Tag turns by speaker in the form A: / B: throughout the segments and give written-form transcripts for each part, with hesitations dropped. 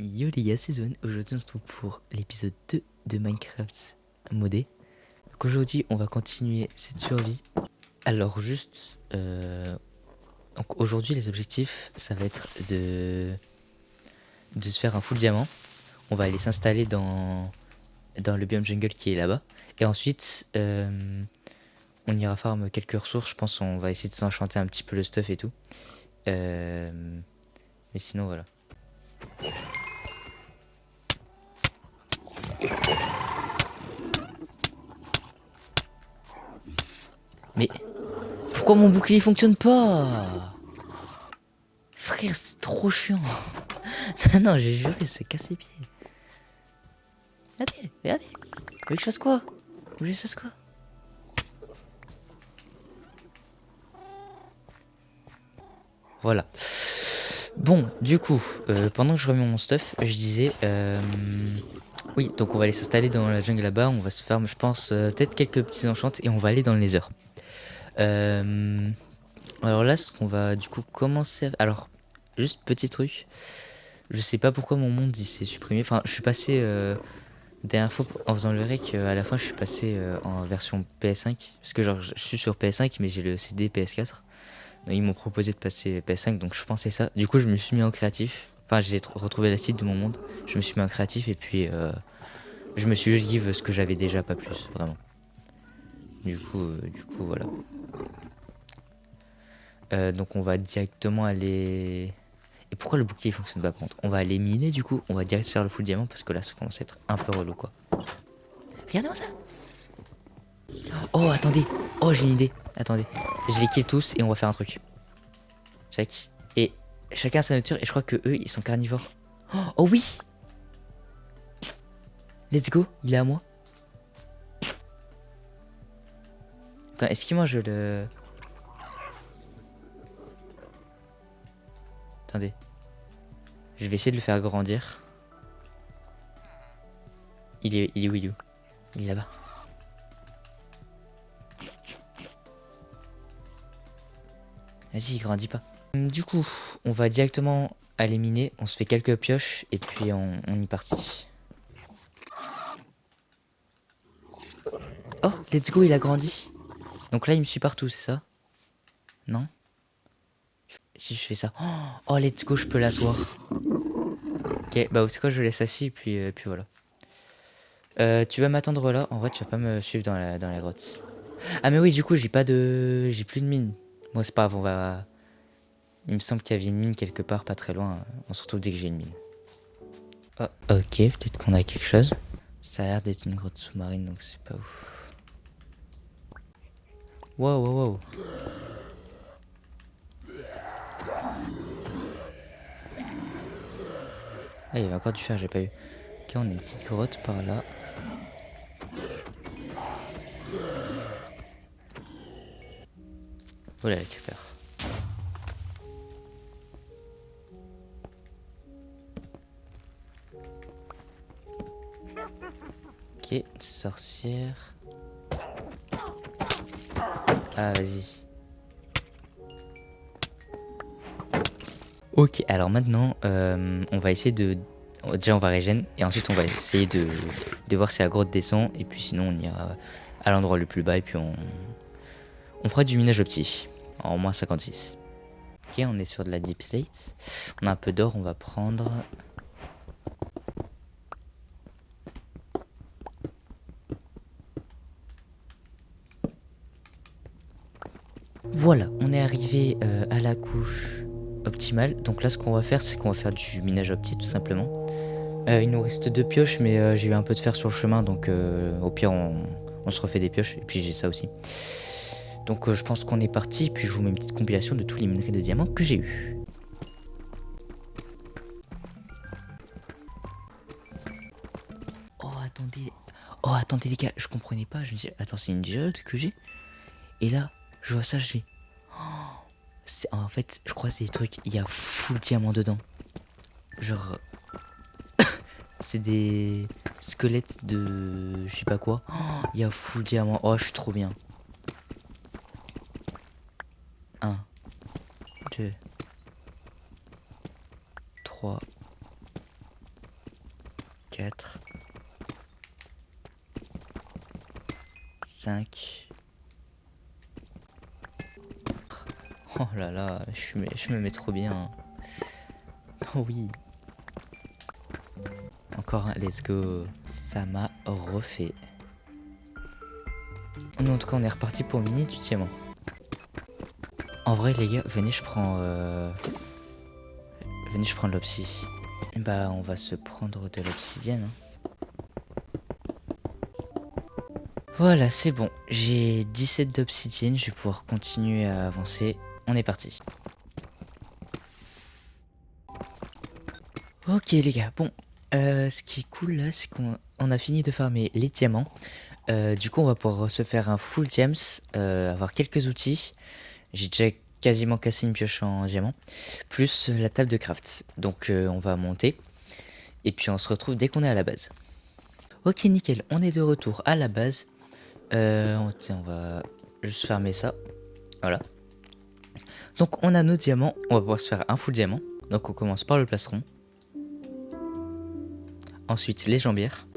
A: Yo les gars, c'est Zone. Aujourd'hui on se retrouve pour l'épisode 2 de Minecraft modé. Donc aujourd'hui on va continuer cette survie. Alors juste, donc aujourd'hui les objectifs ça va être de se faire un full diamant. On va aller s'installer dans le biome jungle qui est là-bas. Et ensuite on ira farm quelques ressources. Je pense on va essayer de s'enchanter un petit peu le stuff et tout. Mais sinon voilà. Mais pourquoi mon bouclier fonctionne pas? Frère, c'est trop chiant. Non, j'ai juré, c'est cassé les pieds. Regardez, regardez. Vous voulez que je fasse quoi? Vous voulez que je fasse quoi? Voilà. Bon, du coup, pendant que je remets mon stuff, je disais... oui, donc on va aller s'installer dans la jungle là-bas. On va se faire, je pense, peut-être quelques petits enchants et on va aller dans le nether. Alors là, ce qu'on va du coup commencer... Alors, juste petit truc. Je sais pas pourquoi mon monde il s'est supprimé. Enfin, je suis passé... Dernière fois, en faisant le rec, à la fin, je suis passé en version PS5. Parce que genre, je suis sur PS5, mais j'ai le CD PS4. Donc, ils m'ont proposé de passer PS5, donc je pensais ça. Du coup, je me suis mis en créatif. Enfin, j'ai retrouvé la site de mon monde. Je me suis mis en créatif et puis je me suis juste give ce que j'avais déjà, pas plus, vraiment. Du coup, voilà. Donc, on va directement aller. Et pourquoi le bouclier fonctionne pas par contre? On va aller miner, du coup, on va direct faire le full diamant parce que là, ça commence à être un peu relou, quoi. Regardez-moi ça! Oh, attendez. Oh, j'ai une idée. Attendez. Je les kill tous et on va faire un truc. Check. Et chacun a sa nature et je crois que eux, ils sont carnivores. Oh oui. Let's go. Il est à moi. Attends, est-ce qu'il mange le... Attendez. Je vais essayer de le faire grandir. Il est où, il est où? Il est là-bas. Vas-y, il grandit pas. Du coup, on va directement aller miner. On se fait quelques pioches et puis on y partit. Oh, let's go, il a grandi. Donc là, il me suit partout, c'est ça? Non? Si je fais ça. Oh, let's go, je peux l'asseoir. Ok, bah c'est quoi, je laisse assis et puis voilà. Tu vas m'attendre là. En vrai, tu vas pas me suivre dans la grotte. Ah mais oui, du coup, j'ai plus de mine. Bon, c'est pas grave, on va... Il me semble qu'il y avait une mine quelque part, pas très loin. On se retrouve dès que j'ai une mine. Oh, ok, peut-être qu'on a quelque chose. Ça a l'air d'être une grotte sous-marine, donc c'est pas ouf. Wow, wow, wow. Ah, il y avait encore du fer, j'ai pas eu. Ok, on a une petite grotte par là. Voilà, la récupère. Ok, sorcière. Ah, vas-y. Ok, alors maintenant, on va essayer de... Déjà, on va régène, et ensuite, on va essayer de voir si la grotte descend, et puis sinon, on ira à l'endroit le plus bas, et puis on fera du minage optique, en moins 56. Ok, on est sur de la deep slate. On a un peu d'or, on va prendre... Voilà, on est arrivé à la couche optimale. Donc là, ce qu'on va faire, c'est qu'on va faire du minage optique, tout simplement. Il nous reste 2 pioches, mais j'ai eu un peu de fer sur le chemin, donc au pire, on se refait des pioches, et puis j'ai ça aussi. Donc je pense qu'on est parti, puis je vous mets une petite compilation de tous les minerais de diamants que j'ai eu. Oh attendez, oh attendez les gars, je comprenais pas, je me dis attends c'est une diode que j'ai. Et là, je vois ça, je fais... En fait, je crois que c'est des trucs, il y a full diamant dedans. Genre, c'est des squelettes de... je sais pas quoi. Il y a full diamant, oh je suis trop bien. 1, 2, 3, 4, 5. Oh là là, je me mets trop bien. Oh oui. Encore un, let's go. Ça m'a refait. Nous, en tout cas, on est reparti pour mini du diamant. En vrai, les gars, venez, je prends de l'obsi. Bah, on va se prendre de l'obsidienne. Voilà, c'est bon. J'ai 17 d'obsidienne, je vais pouvoir continuer à avancer. On est parti. Ok les gars, bon. Ce qui est cool là, c'est qu'on a fini de farmer les diamants. Du coup, on va pouvoir se faire un full diams, avoir quelques outils. J'ai déjà quasiment cassé une pioche en diamant. Plus la table de craft. Donc on va monter. Et puis on se retrouve dès qu'on est à la base. Ok nickel, on est de retour à la base. Tiens, on va juste fermer ça. Voilà. Donc on a nos diamants. On va pouvoir se faire un full diamant. Donc on commence par le plastron. Ensuite les jambières.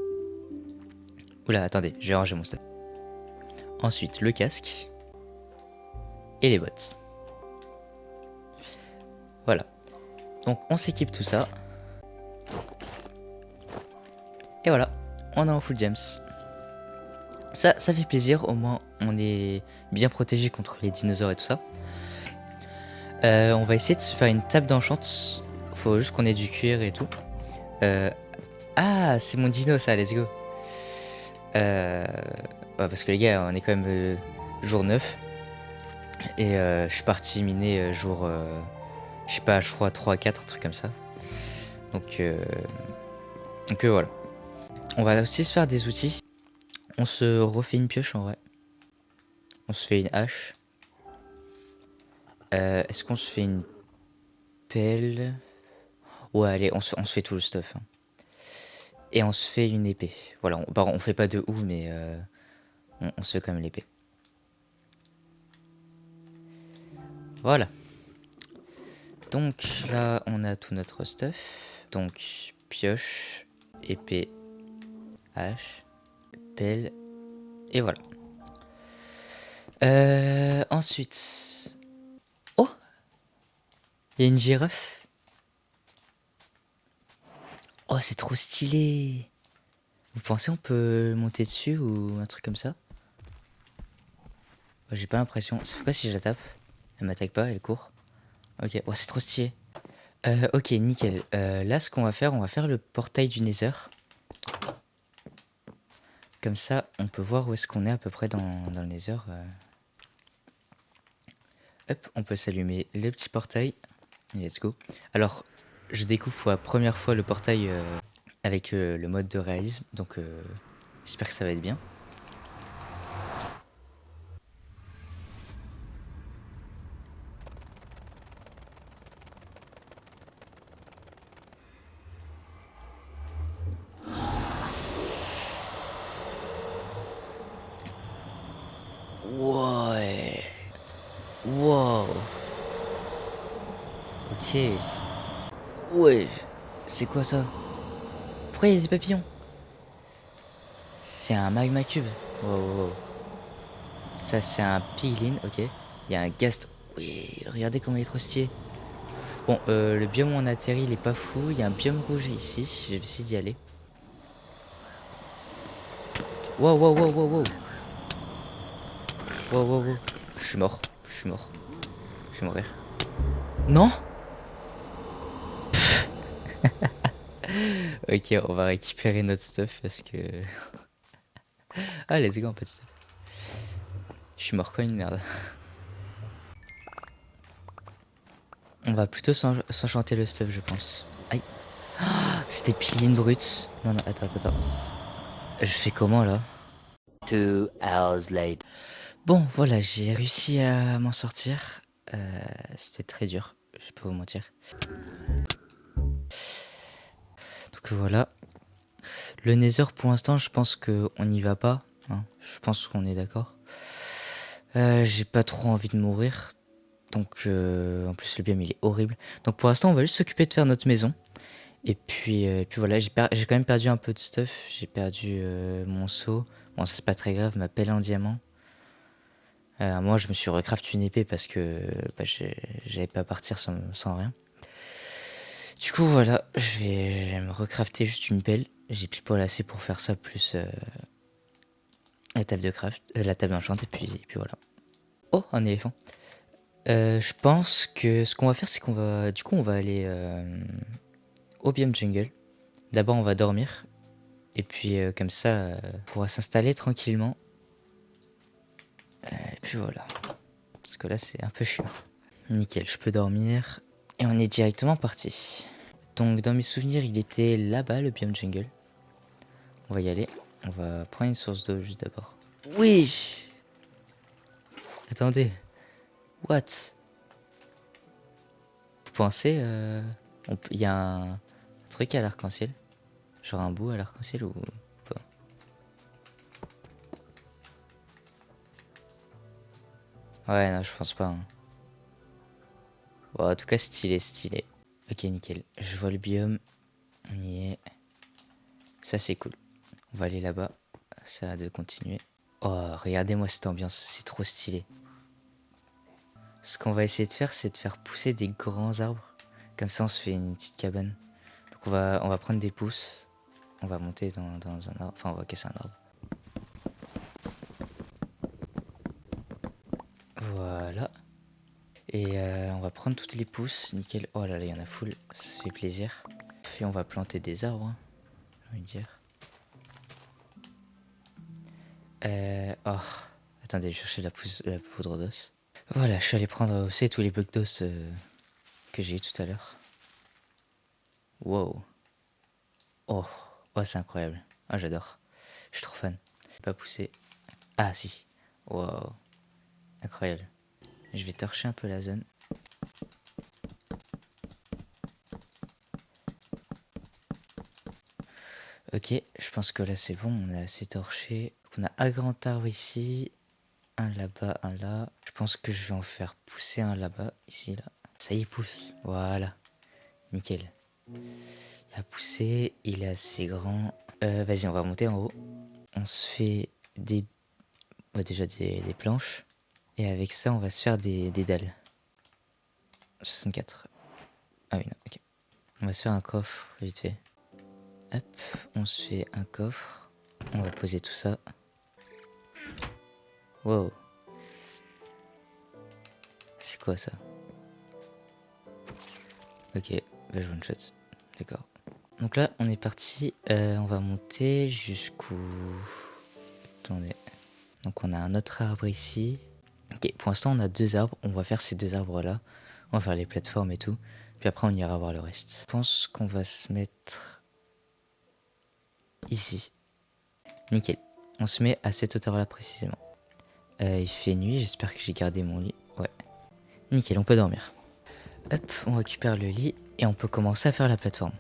A: Oula, attendez, j'ai rangé mon stuff. Ensuite le casque. Et les bottes. Voilà. Donc on s'équipe tout ça. Et voilà, on est en full gems. Ça fait plaisir, au moins on est bien protégé contre les dinosaures et tout ça. On va essayer de se faire une table d'enchant. Faut juste qu'on ait du cuir et tout. Ah, c'est mon dino ça, let's go. Parce que les gars, on est quand même jour 9. Et je suis parti miner jour, je sais pas, je crois 3 4, un truc comme ça. Donc voilà. On va aussi se faire des outils. On se refait une pioche en vrai. On se fait une hache. Est-ce qu'on se fait une pelle? Ouais, allez, on se fait tout le stuff. Hein. Et on se fait une épée. Voilà, on fait pas de ouf, mais on se fait quand même l'épée. Voilà. Donc là, on a tout notre stuff. Donc, pioche, épée, hache, pelle, et voilà. Ensuite... Oh! Il y a une girafe. Oh, c'est trop stylé! Vous pensez on peut monter dessus ou un truc comme ça? J'ai pas l'impression. Ça fait quoi si je la tape? Elle m'attaque pas, elle court. Ok, oh, c'est trop stylé. Ok, nickel. Là, ce qu'on va faire, on va faire le portail du Nether. Comme ça, on peut voir où est-ce qu'on est à peu près dans le Nether. Hop, on peut s'allumer le petit portail. Let's go. Alors, je découvre pour la première fois le portail avec le mode de réalisme. Donc, j'espère que ça va être bien. Ouais. Wow. Ok. Ouais. C'est quoi ça? Pourquoi il y a des papillons? C'est un magma cube. Wow, wow, wow. Ça, c'est un piglin, ok. Il y a un ghast. Oui, regardez comment il est trop stylé. Bon, le biome où on atterrit, il est pas fou. Il y a un biome rouge ici. Je vais essayer d'y aller. Wow, wow, wow, wow, wow. Wow, wow, wow. Je suis mort. Je suis mort. Je vais mourir. Non? Ok, on va récupérer notre stuff parce que... Ah, let's go, un peu de stuff. Je suis mort comme une merde. On va plutôt s'enchanter le stuff, je pense. Aïe. Ah, c'était piline brute. Non, non, attends, attends, attends. Je fais comment, là?
B: 2 hours later.
A: Bon, voilà, j'ai réussi à m'en sortir. C'était très dur, je vais pas vous mentir. Donc voilà. Le Nether, pour l'instant, je pense qu'on n'y va pas. Hein. Je pense qu'on est d'accord. J'ai pas trop envie de mourir. Donc, en plus, le biome, il est horrible. Donc, pour l'instant, on va juste s'occuper de faire notre maison. Et puis voilà, j'ai quand même perdu un peu de stuff. J'ai perdu mon seau. Bon, ça c'est pas très grave, ma pelle en diamant. Moi, je me suis recraft une épée parce que bah, j'allais pas partir sans rien. Du coup, voilà, je vais me recrafter juste une pelle. J'ai pile poil assez pour faire ça, plus la table de craft, la table d'enchant, et puis voilà. Oh, un éléphant. Je pense que ce qu'on va faire, c'est qu'on va, du coup, on va aller au biome jungle. D'abord, on va dormir, et puis comme ça, on pourra s'installer tranquillement. Et puis voilà, parce que là, c'est un peu chiant. Nickel, je peux dormir, et on est directement parti. Donc, dans mes souvenirs, il était là-bas, le biome jungle. On va y aller. On va prendre une source d'eau juste d'abord. Oui. Attendez. What? Vous pensez il y a un truc à l'arc-en-ciel? Genre un bout à l'arc-en-ciel ou pas? Ouais, non, je pense pas, hein. Bon, en tout cas, stylé, stylé. Ok, nickel. Je vois le biome. On y est. Ça, c'est cool. On va aller là-bas. Ça a de continuer. Oh, regardez-moi cette ambiance. C'est trop stylé. Ce qu'on va essayer de faire, c'est de faire pousser des grands arbres. Comme ça, on se fait une petite cabane. Donc, on va prendre des pousses. On va monter dans un arbre. Enfin, on va casser un arbre. Voilà. Et on va prendre toutes les pousses. Nickel. Oh là là, il y en a full. Ça fait plaisir. Puis on va planter des arbres, hein, j'ai envie de dire. Oh. Attendez, je cherchais la poudre d'os. Voilà, je suis allé prendre aussi tous les blocs d'os que j'ai eu tout à l'heure. Wow. Oh. Oh, c'est incroyable. Ah, j'adore. Je suis trop fan. Pas poussé. Ah, si. Wow. Incroyable. Je vais torcher un peu la zone. Ok, je pense que là c'est bon, on a assez torché. On a un grand arbre ici, un là-bas, un là. Je pense que je vais en faire pousser un là-bas, ici, là. Ça y est, pousse. Voilà, nickel. Il a poussé, il est assez grand. Vas-y, on va monter en haut. On se fait déjà des planches. Et avec ça, on va se faire des dalles. 64. Ah oui, non, ok. On va se faire un coffre, vite fait. Hop, on se fait un coffre. On va poser tout ça. Wow. C'est quoi ça? Ok, bah je one shot. D'accord. Donc là, on est parti. On va monter jusqu'où... Attendez. Donc on a un autre arbre ici. Ok, pour l'instant, on a deux arbres. On va faire ces deux arbres-là. On va faire les plateformes et tout. Puis après, on ira voir le reste. Je pense qu'on va se mettre ici. Nickel. On se met à cette hauteur-là précisément. Il fait nuit. J'espère que j'ai gardé mon lit. Ouais. Nickel, on peut dormir. Hop, on récupère le lit. Et on peut commencer à faire la plateforme.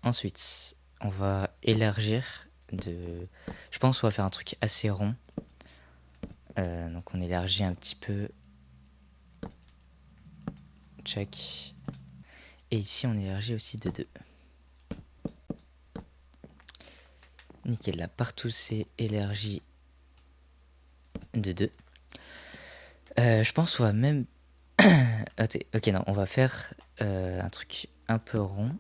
A: Ensuite, on va élargir de... Je pense qu'on va faire un truc assez rond. Donc on élargit un petit peu. Check. Et ici on élargit aussi de 2. Nickel, là partout c'est élargi de 2. Je pense qu'on va même... Attends, ok non, on va faire un truc un peu rond.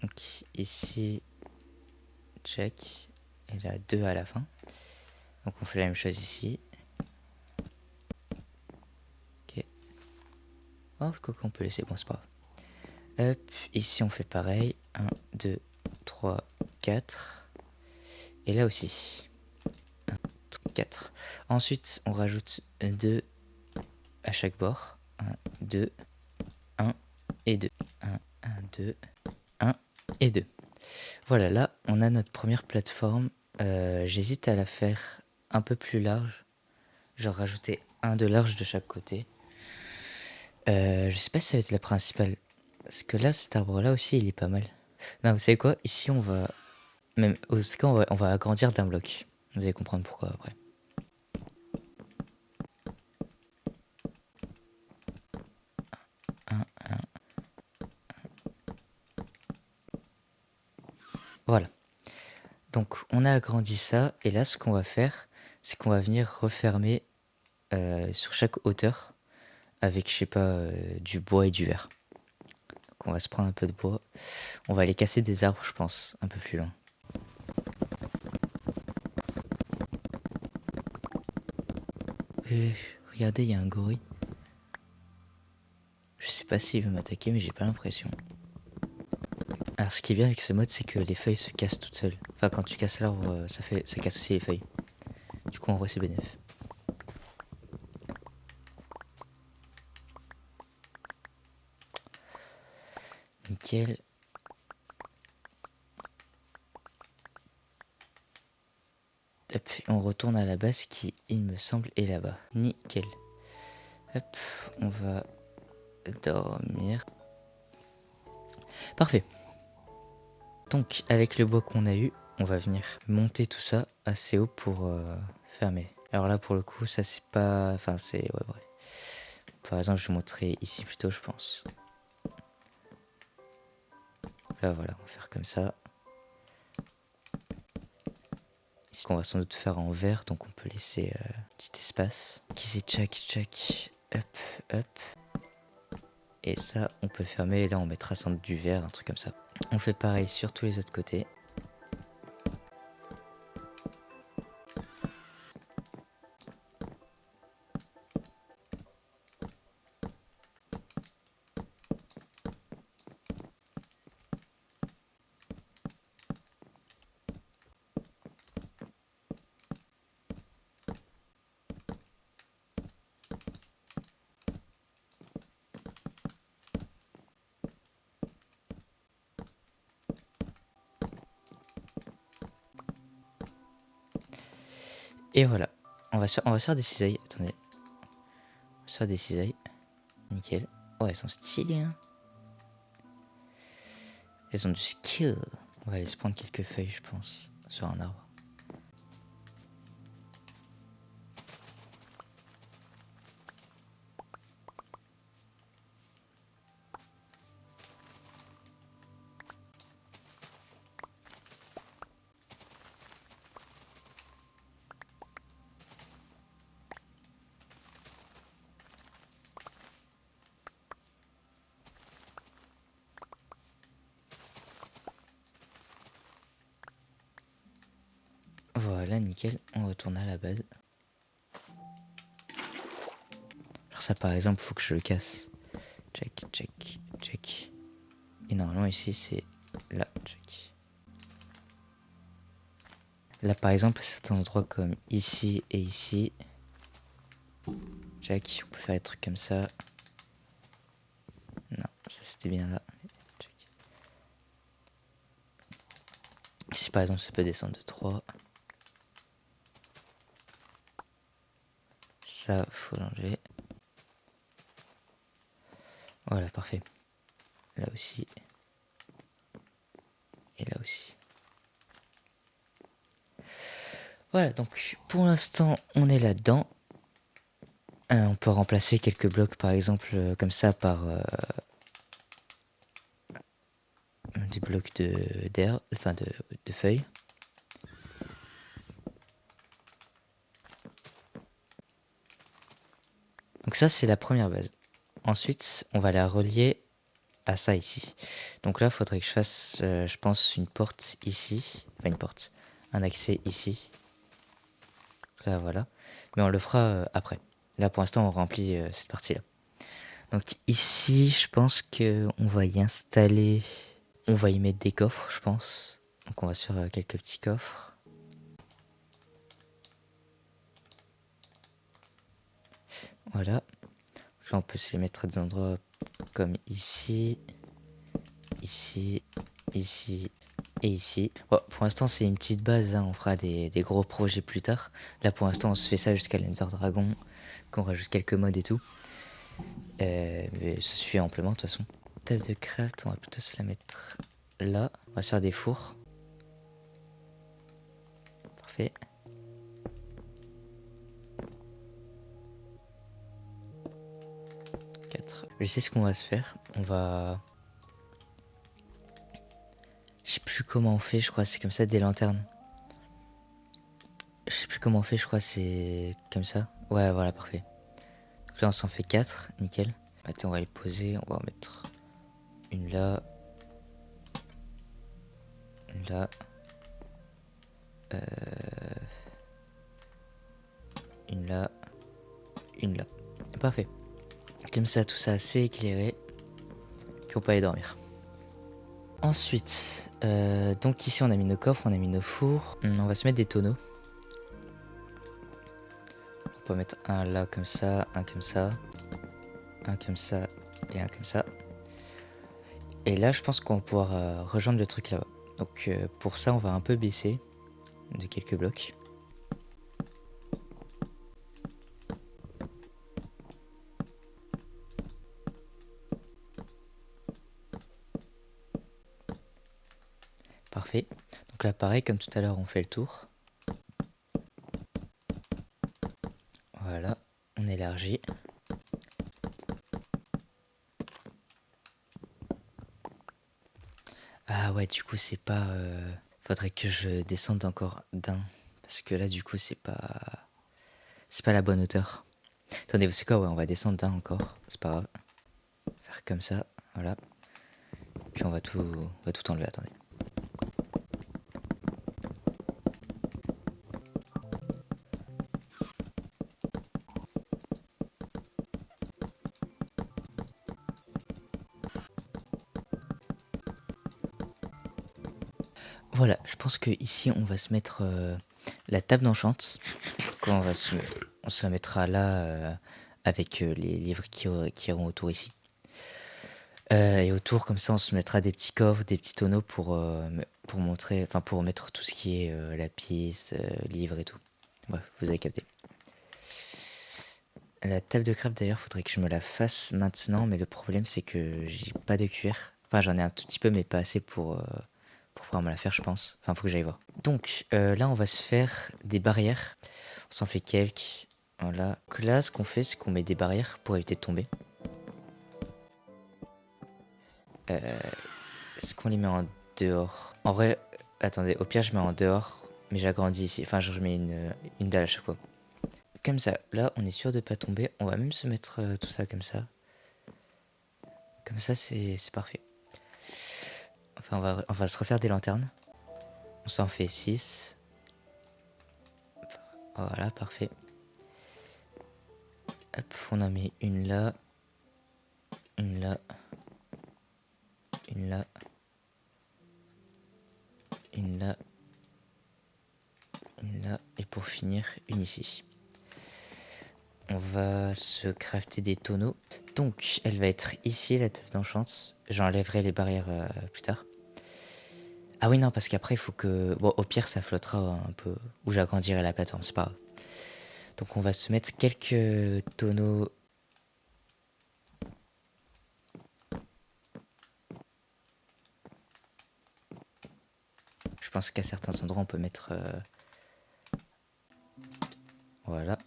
A: Donc ici, check. Et là 2 à la fin. Donc on fait la même chose ici. Ok. Oh, quoi qu'on peut laisser, bon c'est pas grave. Hop, ici on fait pareil. 1, 2, 3, 4. Et là aussi. 4. Ensuite, on rajoute 2 à chaque bord. 1, 2, 1 et 2. 1, 1, 2, 1 et 2. Voilà, là, on a notre première plateforme. J'hésite à la faire un peu plus large. Genre rajouter un de large de chaque côté. Je sais pas si ça va être la principale. Parce que là, cet arbre-là aussi, il est pas mal. Non, vous savez quoi? Ici, on va... Même, on va agrandir d'un bloc. Vous allez comprendre pourquoi après. Voilà. Donc on a agrandi ça et là ce qu'on va faire, c'est qu'on va venir refermer sur chaque hauteur avec je sais pas du bois et du verre. Donc on va se prendre un peu de bois. On va aller casser des arbres je pense, un peu plus loin. Regardez, il y a un gorille. Je sais pas s'il veut m'attaquer mais j'ai pas l'impression. Alors ce qui est bien avec ce mode c'est que les feuilles se cassent toutes seules. Enfin quand tu casses l'arbre ça casse aussi les feuilles. Du coup en vrai c'est bénéf. Nickel. Hop, on retourne à la base qui, il me semble, est là-bas. Nickel. Hop, on va dormir. Parfait. Donc, avec le bois qu'on a eu, on va venir monter tout ça assez haut pour fermer. Alors là, pour le coup, ça c'est pas... Enfin, c'est... Ouais, bref. Par exemple, je vous montrerai ici plutôt, je pense. Là, voilà, on va faire comme ça. Ici, on va sans doute faire en verre, donc on peut laisser petit espace. Qui c'est tchac, tchac. Hop, hop. Et ça, on peut fermer. Et là, on mettra sans doute du verre, un truc comme ça. On fait pareil sur tous les autres côtés. Et voilà. On va se faire des cisailles. Attendez. On va se faire des cisailles. Nickel. Oh, elles sont stylées, hein. Elles ont du skill. On va aller se prendre quelques feuilles, je pense, sur un arbre. Voilà, nickel. On retourne à la base. Alors ça, par exemple, faut que je le casse. Check, check, check. Et normalement, ici, c'est là. Check. Là, par exemple, à certains endroits comme ici et ici. Check. On peut faire des trucs comme ça. Non, ça c'était bien là. Check. Ici, par exemple, ça peut descendre de 3. Ça, faut l'enlever. Voilà, parfait. Là aussi. Et là aussi. Voilà, donc pour l'instant, on est là-dedans. On peut remplacer quelques blocs, par exemple, comme ça, par des blocs d'air, enfin de feuilles. Donc ça, c'est la première base. Ensuite, on va la relier à ça ici. Donc là, il faudrait que je fasse, je pense, une porte ici. Enfin, une porte. Un accès ici. Là, voilà. Mais on le fera après. Là, pour l'instant, on remplit cette partie-là. Donc ici, je pense que on va y installer... On va y mettre des coffres, je pense. Donc on va sur quelques petits coffres. Voilà. Là, on peut se les mettre à des endroits comme ici, ici, ici et ici. Bon, pour l'instant, c'est une petite base. Hein. On fera des gros projets plus tard. Là, pour l'instant, on se fait ça jusqu'à l'Ender Dragon, qu'on rajoute quelques modes et tout. Mais ça suffit amplement, de toute façon. Table de craft, on va plutôt se la mettre là. On va se faire des fours. Parfait. Je sais ce qu'on va se faire. On va... Je sais plus comment on fait, je crois, c'est comme ça des lanternes. Je sais plus comment on fait, je crois, c'est comme ça. Ouais, voilà, parfait. Donc là, on s'en fait 4, nickel. Attends, on va les poser, on va en mettre une là. Une là. Une là. Une là. Parfait. Comme ça, tout ça assez éclairé. Puis on peut aller dormir. Ensuite, donc ici on a mis nos coffres, on a mis nos fours. On va se mettre des tonneaux. On peut mettre un là comme ça, un comme ça, un comme ça et un comme ça. Et là je pense qu'on va pouvoir rejoindre le truc là-bas. Donc pour ça on va un peu baisser de quelques blocs. Parfait. Donc là pareil comme tout à l'heure on fait le tour. Voilà, on élargit. Ah ouais, du coup c'est pas... Faudrait que je descende encore d'un. Parce que là du coup c'est pas... C'est pas la bonne hauteur. Attendez, vous savez quoi? Ouais, on va descendre d'un encore. C'est pas grave. Faire comme ça, voilà. Puis on va tout enlever, attendez. Voilà, je pense que ici on va se mettre la table d'enchant. On se la mettra là avec les livres qui iront autour ici. Et autour comme ça on se mettra des petits coffres, des petits tonneaux pour montrer, enfin pour mettre tout ce qui est lapis, livres et tout. Bref, vous avez capté. La table de crêpes d'ailleurs faudrait que je me la fasse maintenant, mais le problème c'est que j'ai pas de cuir. Enfin j'en ai un tout petit peu mais pas assez pour pouvoir me la faire je pense. Enfin faut que j'aille voir. Donc là on va se faire des barrières. On s'en fait quelques. Voilà. Donc là ce qu'on fait c'est qu'on met des barrières pour éviter de tomber. Est-ce qu'on les met en dehors? En vrai, attendez, au pire je mets en dehors, mais j'agrandis ici. Enfin je mets une dalle à chaque fois. Comme ça, là on est sûr de pas tomber. On va même se mettre tout ça comme ça. Comme ça c'est parfait. Enfin on va se refaire des lanternes. On s'en fait 6. Voilà, parfait. Hop, on en met une là. Une là. Une là. Une là. Une là. Et pour finir, une ici. On va se crafter des tonneaux. Donc, elle va être ici, la table d'enchant. J'enlèverai les barrières plus tard. Ah oui, non, parce qu'après, il faut que... Bon, au pire, ça flottera un peu. Ou j'agrandirai la plateforme, c'est pas grave. Donc, on va se mettre quelques tonneaux. Je pense qu'à certains endroits, on peut mettre... Voilà.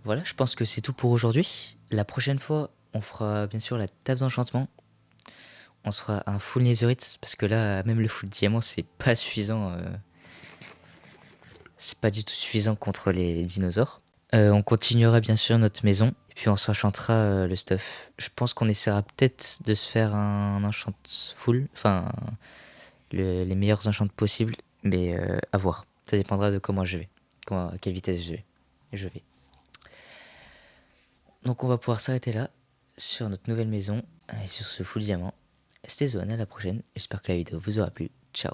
A: Voilà, je pense que c'est tout pour aujourd'hui. La prochaine fois, on fera bien sûr la table d'enchantement. On se fera un full netherite, parce que là, même le full diamant, c'est pas suffisant. C'est pas du tout suffisant contre les dinosaures. On continuera bien sûr notre maison, et puis on s'enchantera le stuff. Je pense qu'on essaiera peut-être de se faire un enchant full, enfin les meilleurs enchants possibles, mais à voir. Ça dépendra de comment je vais, à quelle vitesse je vais. Donc on va pouvoir s'arrêter là, sur notre nouvelle maison, et sur ce full diamant. C'était Zohan, à la prochaine. J'espère que la vidéo vous aura plu. Ciao.